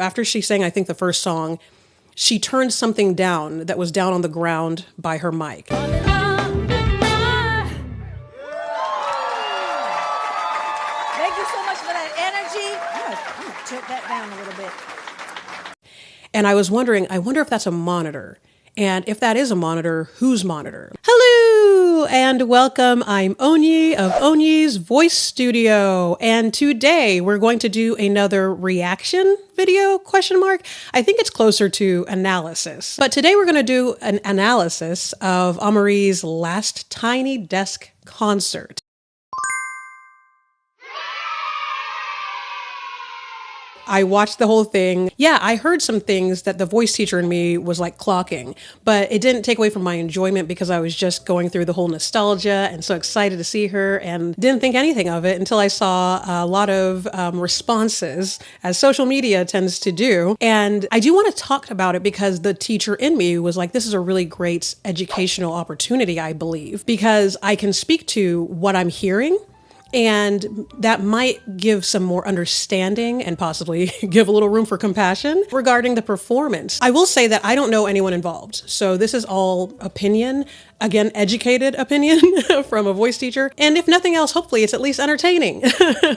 After she sang, I think, the first song, she turned something down that was down on the ground by her mic. Thank you so much for that energy. I'm gonna tilt that down a little bit. And I was wondering, I wonder if that's a monitor. And if that is a monitor, whose monitor? Hello and welcome. I'm Onyie of Onyie's Voice Studio. And today we're going to do another reaction video, question mark. I think it's closer to analysis. But today we're going to do an analysis of Ameriie's last Tiny Desk concert. I watched the whole thing. Yeah, I heard some things that the voice teacher in me was like clocking, but it didn't take away from my enjoyment because I was just going through the whole nostalgia and so excited to see her and didn't think anything of it until I saw a lot of responses, as social media tends to do. And I do want to talk about it because the teacher in me was like, this is a really great educational opportunity, I believe, because I can speak to what I'm hearing. And that might give some more understanding and possibly give a little room for compassion regarding the performance. I will say that I don't know anyone involved. So this is all opinion, again, educated opinion from a voice teacher. And if nothing else, hopefully it's at least entertaining.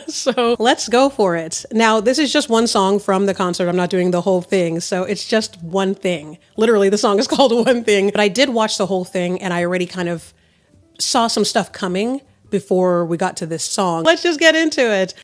So let's go for it. Now, this is just one song from the concert. I'm not doing the whole thing. So it's just one thing. Literally, the song is called One Thing. But I did watch the whole thing and I already kind of saw some stuff coming before we got to this song. Let's just get into it.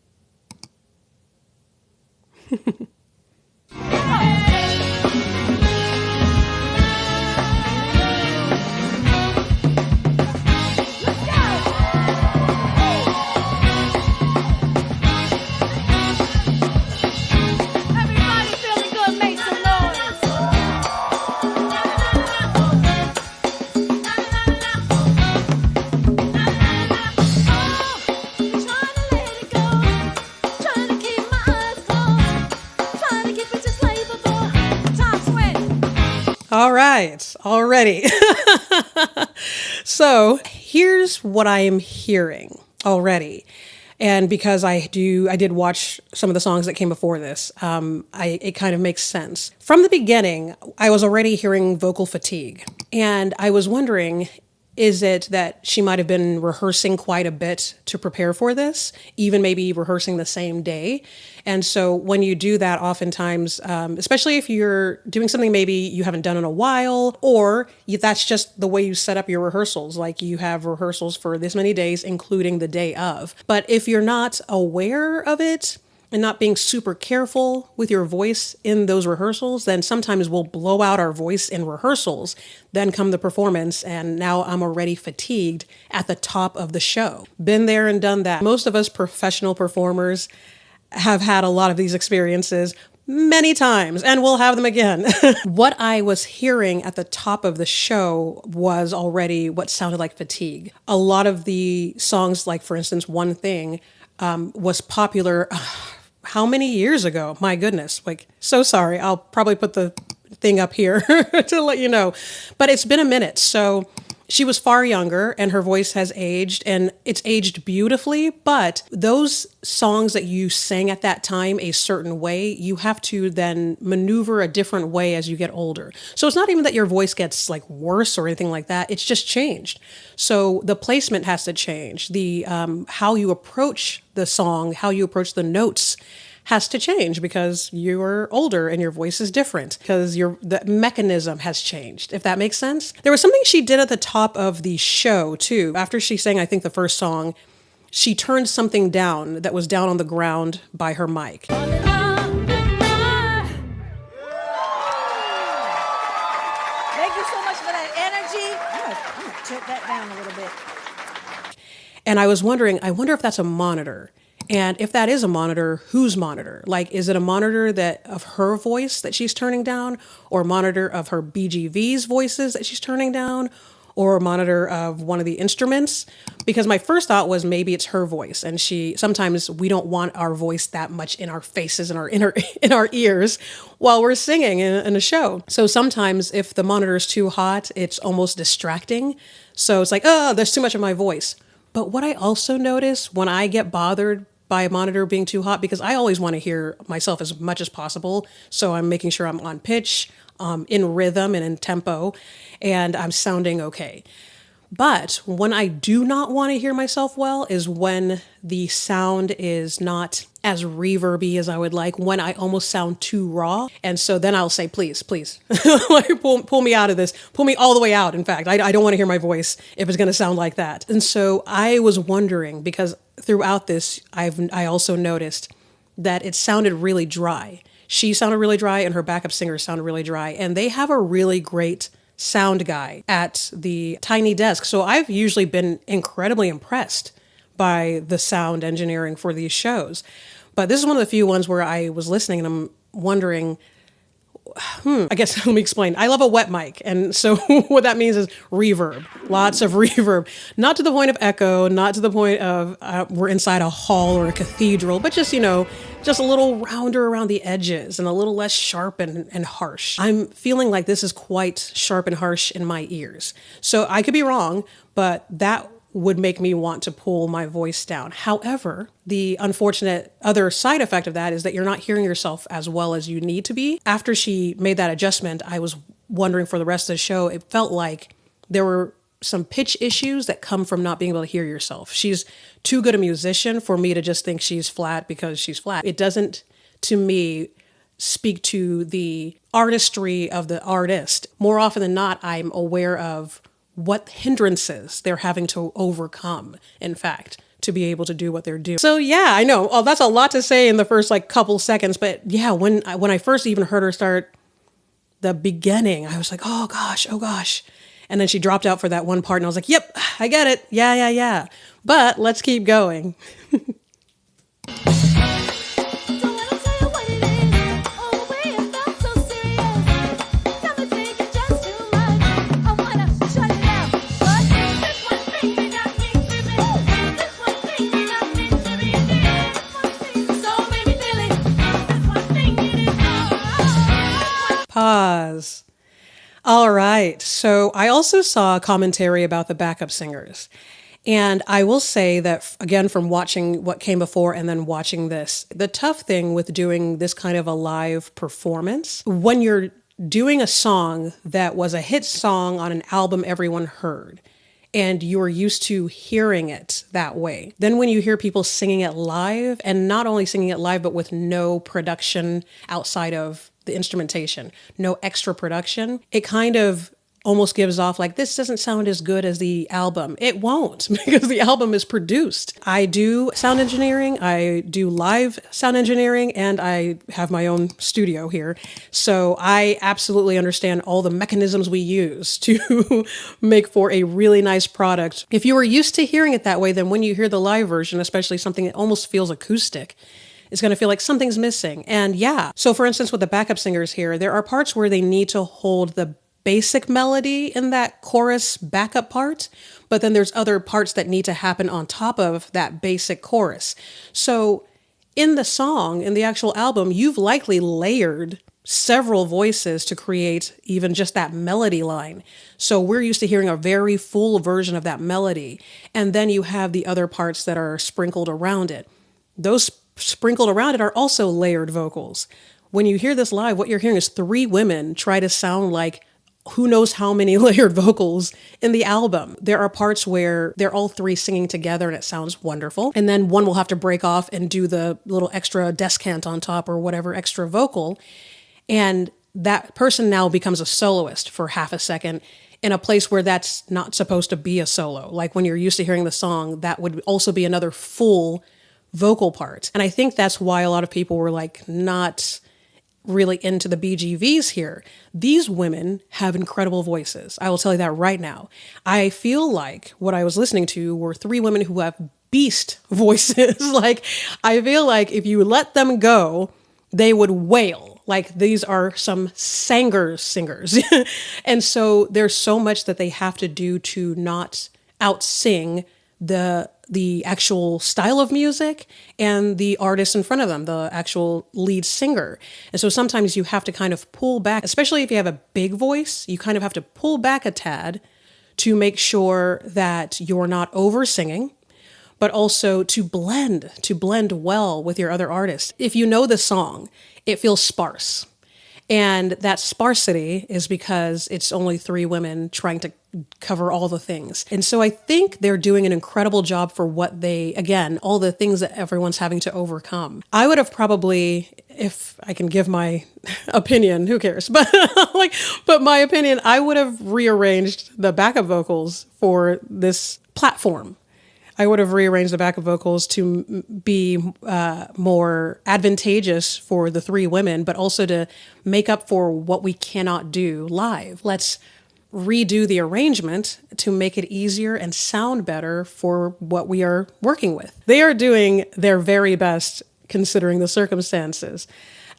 All right, already. So here's what I am hearing already. And because I did watch some of the songs that came before this, it kind of makes sense. From the beginning, I was already hearing vocal fatigue. And I was wondering, is it that she might have been rehearsing quite a bit to prepare for this, even maybe rehearsing the same day? And so when you do that, oftentimes, especially if you're doing something maybe you haven't done in a while, or that's just the way you set up your rehearsals, like you have rehearsals for this many days, including the day of. But if you're not aware of it, and not being super careful with your voice in those rehearsals, then sometimes we'll blow out our voice in rehearsals, then come the performance, and now I'm already fatigued at the top of the show. Been there and done that. Most of us professional performers have had a lot of these experiences many times, and we'll have them again. What I was hearing at the top of the show was already what sounded like fatigue. A lot of the songs, like for instance, One Thing, was popular how many years ago? My goodness, like, so sorry. I'll probably put the thing up here to let you know, but it's been a minute. So she was far younger and her voice has aged and it's aged beautifully, but those songs that you sang at that time a certain way, you have to then maneuver a different way as you get older. So it's not even that your voice gets like worse or anything like that. It's just changed. So the placement has to change. The how you approach the song, how you approach the notes has to change because you're older and your voice is different because the mechanism has changed, if that makes sense. There was something she did at the top of the show too. After she sang, I think, the first song, she turned something down that was down on the ground by her mic. Thank you so much for that energy. I'm gonna tilt that down a little bit. And I was wondering, I wonder if that's a monitor. And if that is a monitor, whose monitor? Like, is it a monitor that of her voice that she's turning down, or a monitor of her BGVs voices that she's turning down, or a monitor of one of the instruments? Because my first thought was maybe it's her voice, and sometimes we don't want our voice that much in our faces and in our ears while we're singing in a show. So sometimes if the monitor is too hot, it's almost distracting. So it's like, oh, there's too much of my voice. But what I also notice when I get bothered by a monitor being too hot because I always want to hear myself as much as possible. So I'm making sure I'm on pitch, in rhythm and in tempo, and I'm sounding okay. But when I do not want to hear myself well is when the sound is not as reverby as I would like, when I almost sound too raw. And so then I'll say, please, like pull me out of this. Pull me all the way out. In fact, I don't want to hear my voice if it's going to sound like that. And so I was wondering, because throughout this, I also noticed that it sounded really dry. She sounded really dry and her backup singer sounded really dry. And they have a really great sound guy at the Tiny Desk. So I've usually been incredibly impressed by the sound engineering for these shows. But this is one of the few ones where I was listening and I'm wondering, I guess let me explain. I love a wet mic. And so what that means is reverb, lots of reverb, not to the point of echo, not to the point of we're inside a hall or a cathedral, but just, just a little rounder around the edges and a little less sharp and harsh. I'm feeling like this is quite sharp and harsh in my ears. So I could be wrong, but that would make me want to pull my voice down. However, the unfortunate other side effect of that is that you're not hearing yourself as well as you need to be. After she made that adjustment, I was wondering for the rest of the show, it felt like there were some pitch issues that come from not being able to hear yourself. She's too good a musician for me to just think she's flat because she's flat. It doesn't, to me, speak to the artistry of the artist. More often than not, I'm aware of what hindrances they're having to overcome, in fact, to be able to do what they're doing. So yeah, I know. Oh, that's a lot to say in the first couple seconds. But yeah, when I first even heard her start the beginning, I was like, oh gosh. And then she dropped out for that one part and I was like, yep, I get it. Yeah. But let's keep going. Pause. All right. So I also saw a commentary about the backup singers. And I will say that, again, from watching what came before and then watching this, the tough thing with doing this kind of a live performance, when you're doing a song that was a hit song on an album everyone heard, and you are used to hearing it that way. Then when you hear people singing it live, and not only singing it live, but with no production outside of the instrumentation, no extra production, it kind of almost gives off like, this doesn't sound as good as the album. It won't, because the album is produced. I do sound engineering, I do live sound engineering, and I have my own studio here. So I absolutely understand all the mechanisms we use to make for a really nice product. If you were used to hearing it that way, then when you hear the live version, especially something that almost feels acoustic, it's going to feel like something's missing. And yeah, so for instance, with the backup singers here, there are parts where they need to hold the basic melody in that chorus backup part, but then there's other parts that need to happen on top of that basic chorus. So in the song, in the actual album, you've likely layered several voices to create even just that melody line. So we're used to hearing a very full version of that melody, and then you have the other parts that are sprinkled around it. Those sprinkled around it are also layered vocals. When you hear this live, what you're hearing is three women try to sound like who knows how many layered vocals in the album. There are parts where they're all three singing together and it sounds wonderful. And then one will have to break off and do the little extra descant on top or whatever extra vocal. And that person now becomes a soloist for half a second in a place where that's not supposed to be a solo. Like when you're used to hearing the song, that would also be another full vocal part. And I think that's why a lot of people were like not really into the BGVs here. These women have incredible voices. I will tell you that right now. I feel like what I was listening to were three women who have beast voices. Like, I feel like if you let them go, they would wail. Like, these are some singers. And so there's so much that they have to do to not out-sing the actual style of music and the artist in front of them, the actual lead singer. And so sometimes you have to kind of pull back, especially if you have a big voice, you kind of have to pull back a tad to make sure that you're not over singing, but also to blend well with your other artists. If you know the song, it feels sparse. And that sparsity is because it's only three women trying to cover all the things. And so I think they're doing an incredible job for what they, again, all the things that everyone's having to overcome. I would have probably, if I can give my opinion, who cares? But but my opinion, I would have rearranged the backup vocals for this platform. I would have rearranged the backup vocals to be more advantageous for the three women, but also to make up for what we cannot do live. Let's redo the arrangement to make it easier and sound better for what we are working with. They are doing their very best considering the circumstances.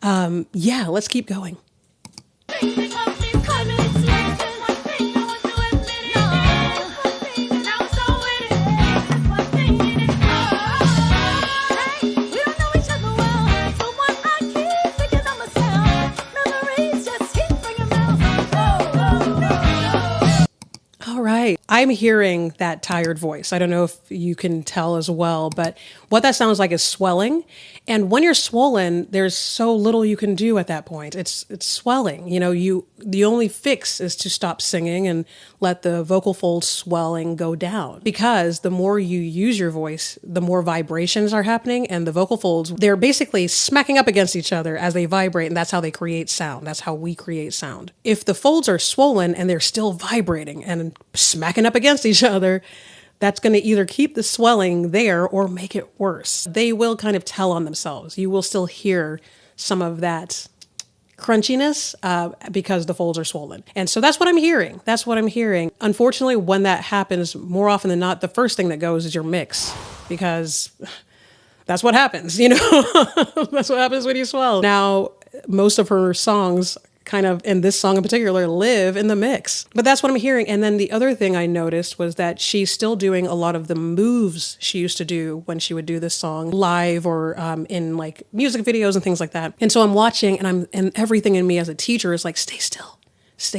Let's keep going. Right. I'm hearing that tired voice. I don't know if you can tell as well, but what that sounds like is swelling. And when you're swollen, there's so little you can do at that point. It's swelling. The only fix is to stop singing and let the vocal fold swelling go down. Because the more you use your voice, the more vibrations are happening, and the vocal folds, they're basically smacking up against each other as they vibrate, and that's how they create sound. That's how we create sound. If the folds are swollen and they're still vibrating and smacking up against each other, that's going to either keep the swelling there or make it worse. They will kind of tell on themselves. You will still hear some of that crunchiness because the folds are swollen. And so that's what I'm hearing. That's what I'm hearing. Unfortunately, when that happens, more often than not, the first thing that goes is your mix, because that's what happens, That's what happens when you swell. Now, most of her songs, kind of, in this song in particular, live in the mix. But that's what I'm hearing. And then the other thing I noticed was that she's still doing a lot of the moves she used to do when she would do this song live or in like music videos and things like that. And so I'm watching, and everything in me as a teacher is like, stay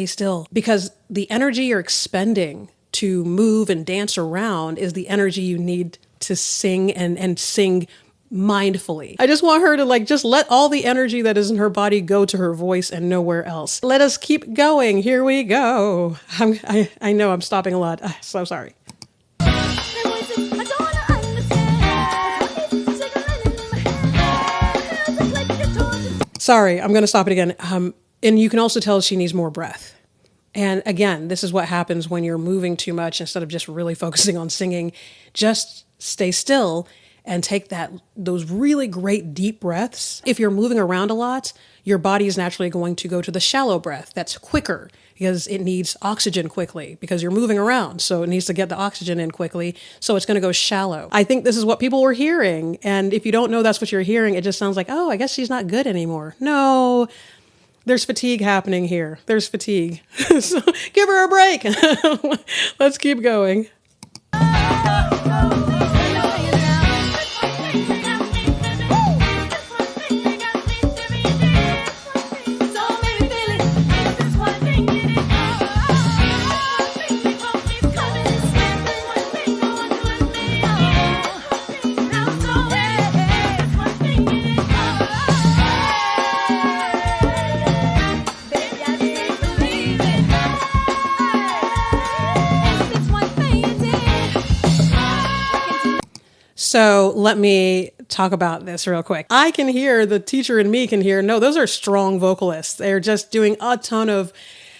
still. Because the energy you're expending to move and dance around is the energy you need to sing and sing mindfully. I just want her to just let all the energy that is in her body go to her voice and nowhere else. Let us keep going. Here we go. I know I'm stopping a lot. So sorry. Sorry, I'm going to stop it again. And you can also tell she needs more breath. And again, this is what happens when you're moving too much instead of just really focusing on singing. Just stay still and take those really great deep breaths. If you're moving around a lot, your body is naturally going to go to the shallow breath. That's quicker because it needs oxygen quickly because you're moving around. So it needs to get the oxygen in quickly. So it's going to go shallow. I think this is what people were hearing. And if you don't know that's what you're hearing, it just sounds like, oh, I guess she's not good anymore. No, there's fatigue happening here. There's fatigue. So give her a break. Let's keep going. So let me talk about this real quick. I can hear, the teacher in me can hear, no, those are strong vocalists. They're just doing a ton of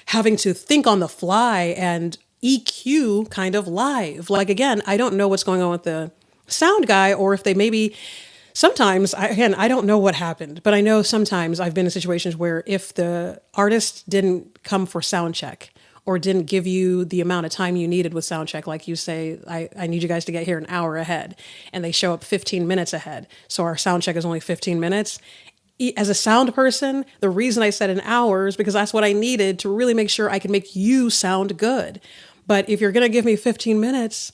having to think on the fly and EQ kind of live. Like, again, I don't know what's going on with the sound guy, or if they maybe, sometimes, I don't know what happened, but I know sometimes I've been in situations where if the artist didn't come for sound check, or didn't give you the amount of time you needed with sound check, like you say, I need you guys to get here an hour ahead, and they show up 15 minutes ahead. So our sound check is only 15 minutes. As a sound person, the reason I said an hour is because that's what I needed to really make sure I could make you sound good. But if you're going to give me 15 minutes,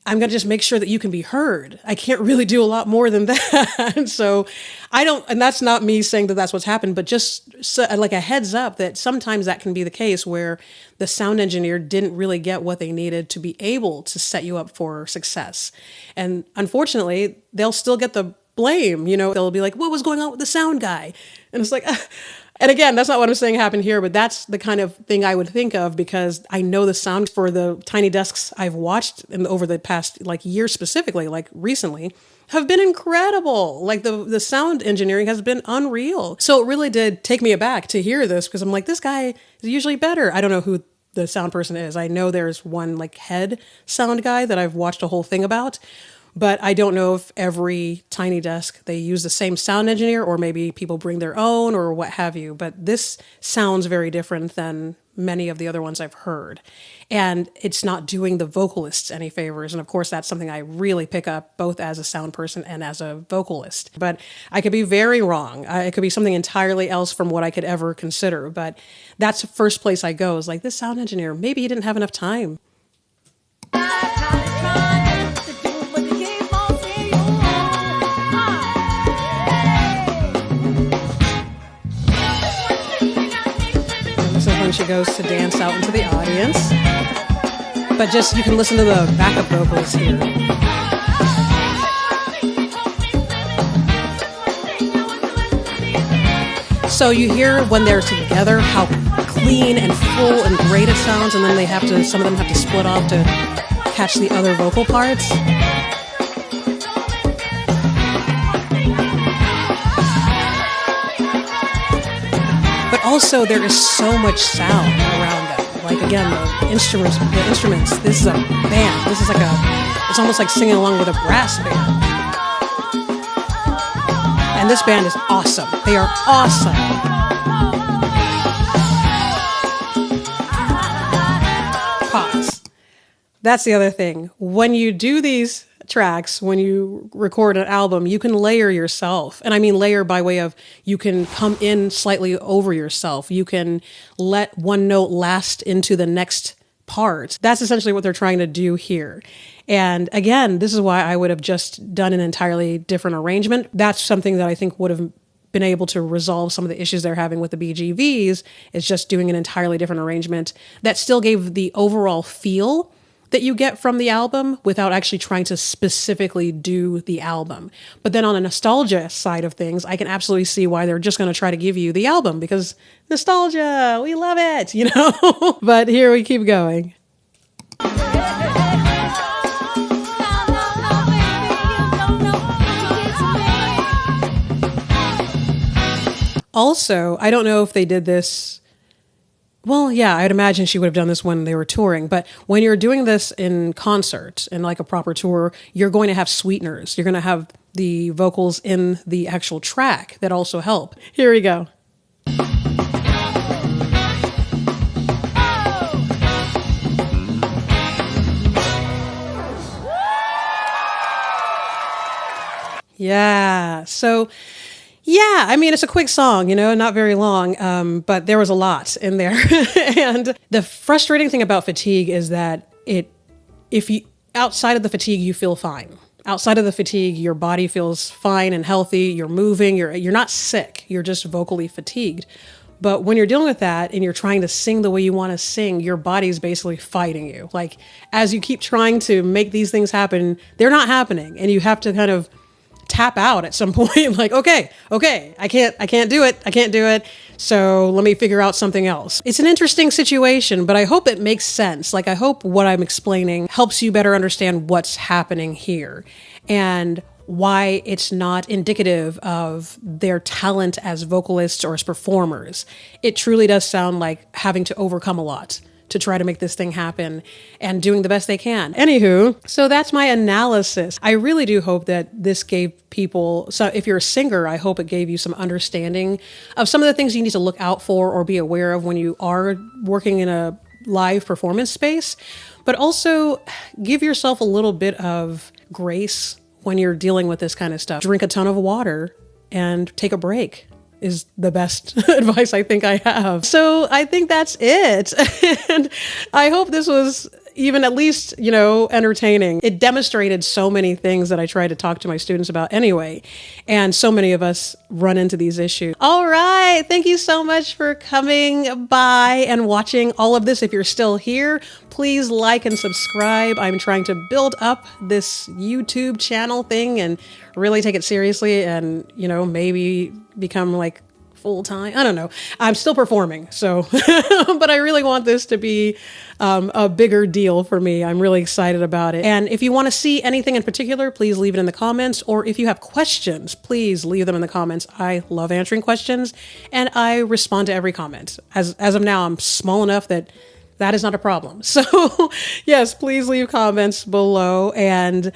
I'm going to just make sure that you can be heard. I can't really do a lot more than that. So and that's not me saying that that's what's happened, but just like a heads up that sometimes that can be the case where the sound engineer didn't really get what they needed to be able to set you up for success. And unfortunately, they'll still get the blame. They'll be like, what was going on with the sound guy? And it's like, and again, that's not what I'm saying happened here, but that's the kind of thing I would think of because I know the sound for the Tiny Desks I've watched over the past year specifically, recently, have been incredible. The sound engineering has been unreal. So it really did take me aback to hear this because I'm like, this guy is usually better. I don't know who the sound person is. I know there's one head sound guy that I've watched a whole thing about. But I don't know if every Tiny Desk, they use the same sound engineer or maybe people bring their own or what have you. But this sounds very different than many of the other ones I've heard. And it's not doing the vocalists any favors. And of course, that's something I really pick up both as a sound person and as a vocalist. But I could be very wrong. It could be something entirely else from what I could ever consider. But that's the first place I go is this sound engineer, maybe he didn't have enough time. When she goes to dance out into the audience. But just, you can listen to the backup vocals here. So you hear when they're together how clean and full and great it sounds, and then some of them have to split off to catch the other vocal parts. Also, there is so much sound around them. Again, the instruments. This is a band. This is it's almost like singing along with a brass band. And this band is awesome. They are awesome. Pause. That's the other thing. When you do these tracks, when you record an album, you can layer yourself. And I mean layer by way of you can come in slightly over yourself. You can let one note last into the next part. That's essentially what they're trying to do here. And again, this is why I would have just done an entirely different arrangement. That's something that I think would have been able to resolve some of the issues they're having with the BGVs, is just doing an entirely different arrangement that still gave the overall feel that you get from the album without actually trying to specifically do the album. But then on a nostalgia side of things, I can absolutely see why they're just going to try to give you the album because nostalgia, we love it, But here we keep going. Also, I don't know if they did this. Well, yeah, I'd imagine she would have done this when they were touring. But when you're doing this in concert, in a proper tour, you're going to have sweeteners. You're going to have the vocals in the actual track that also help. Here we go. Yeah, so... yeah, I mean, it's a quick song, not very long, but there was a lot in there. And the frustrating thing about fatigue is that outside of the fatigue, you feel fine. Outside of the fatigue, your body feels fine and healthy. You're moving. You're not sick. You're just vocally fatigued. But when you're dealing with that and you're trying to sing the way you want to sing, your body's basically fighting you. As you keep trying to make these things happen, they're not happening. And you have to kind of tap out at some point, okay, I can't do it. So let me figure out something else. It's an interesting situation, but I hope it makes sense. I hope what I'm explaining helps you better understand what's happening here and why it's not indicative of their talent as vocalists or as performers. It truly does sound like having to overcome a lot to try to make this thing happen and doing the best they can. Anywho, so that's my analysis. I really do hope that this gave people, so if you're a singer, I hope it gave you some understanding of some of the things you need to look out for or be aware of when you are working in a live performance space, but also give yourself a little bit of grace when you're dealing with this kind of stuff. Drink a ton of water and take a break is the best advice I think I have. So I think that's it. And I hope this was even at least, you know, entertaining. It demonstrated so many things that I try to talk to my students about anyway. And so many of us run into these issues. All right. Thank you so much for coming by and watching all of this. If you're still here, please like and subscribe. I'm trying to build up this YouTube channel thing and really take it seriously and, you know, maybe become like full time. I don't know. I'm still performing. So, but I really want this to be a bigger deal for me. I'm really excited about it. And if you want to see anything in particular, please leave it in the comments. Or if you have questions, please leave them in the comments. I love answering questions and I respond to every comment. As of now, I'm small enough that that is not a problem. So yes, please leave comments below. And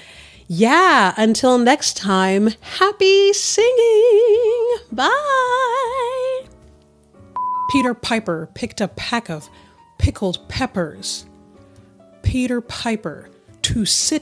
yeah, until next time, happy singing. Bye. Peter Piper picked a pack of pickled peppers. Peter Piper to sit